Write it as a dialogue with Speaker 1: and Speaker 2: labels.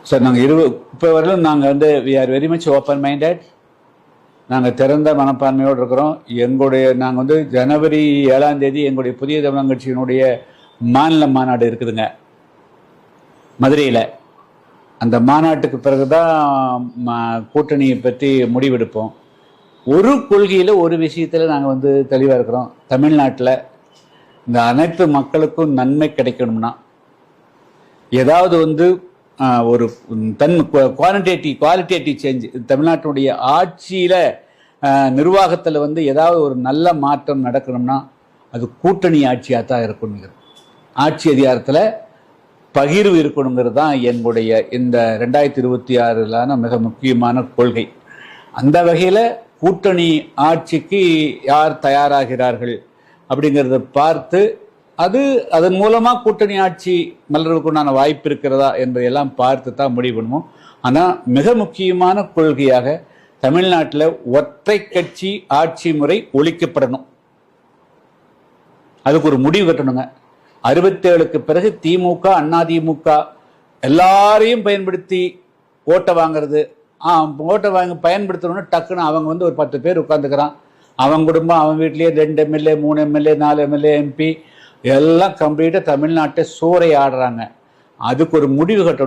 Speaker 1: Sir நாங்கள் இப்போ வரையிலும் நாங்கள் வந்து we are very much open minded. நாங்கள் திறந்த மனப்பான்மையோடு இருக்கிறோம். நாங்கள் வந்து ஜனவரி 7ஆம் தேதி எங்களுடைய புதிய தமிழகம் கட்சியினுடைய மாநில மாநாடு இருக்குதுங்க மதுரையில். அந்த மாநாட்டுக்கு பிறகுதான் கூட்டணியை பற்றி முடிவெடுப்போம். ஒரு கொள்கையில் ஒரு விஷயத்தில் நாங்கள் வந்து தெளிவாக இருக்கிறோம். தமிழ்நாட்டில் இந்த அனைத்து மக்களுக்கும் நன்மை கிடைக்கணும்னா ஏதாவது வந்து ஒரு குவாலிட்டேட்டிவ் சேஞ்ச் தமிழ்நாட்டினுடைய ஆட்சியில் நிர்வாகத்தில் வந்து ஏதாவது ஒரு நல்ல மாற்றம் நடக்கணும்னா அது கூட்டணி ஆட்சியாக தான் இருக்கணுங்கிறது. ஆட்சி அதிகாரத்தில் பகிர்வு இருக்கணுங்கிறது தான் என்னுடைய இந்த 2026 மிக முக்கியமான கொள்கை. அந்த வகையில் கூட்டணி ஆட்சிக்கு யார் தயாராகிறார்கள் அப்படிங்கிறத பார்த்து அதன் மூலமாக கூட்டணி ஆட்சி மலர்வுக்குண்டான வாய்ப்பு இருக்கிறதா என்பதையெல்லாம் பார்த்து தான் முடிவு பண்ணுவோம். ஆனால் மிக முக்கியமான கொள்கையாக தமிழ்நாட்டில் ஒற்றை கட்சி ஆட்சி முறை ஒழிக்கப்படணும். அதுக்கு ஒரு முடிவு கட்டணுங்க. 67க்கு பிறகு திமுக அதிமுக எல்லாரையும் பயன்படுத்தி ஓட்டை வாங்கிறது. ஓட்டை பயன்படுத்தணும்னு டக்குன்னு அவங்க வந்து ஒரு 10 பேர் உட்காந்துக்கிறான். அவன் குடும்பம் அவன் வீட்லேயே 2 எம்எல்ஏ 3 எம்எல்ஏ 4 எம்எல்ஏ எம்பி எல்லாம் கம்ப்ளீட்டாக தமிழ்நாட்டை சூறை ஆடுறாங்க. அதுக்கு ஒரு முடிவு கட்டணும்.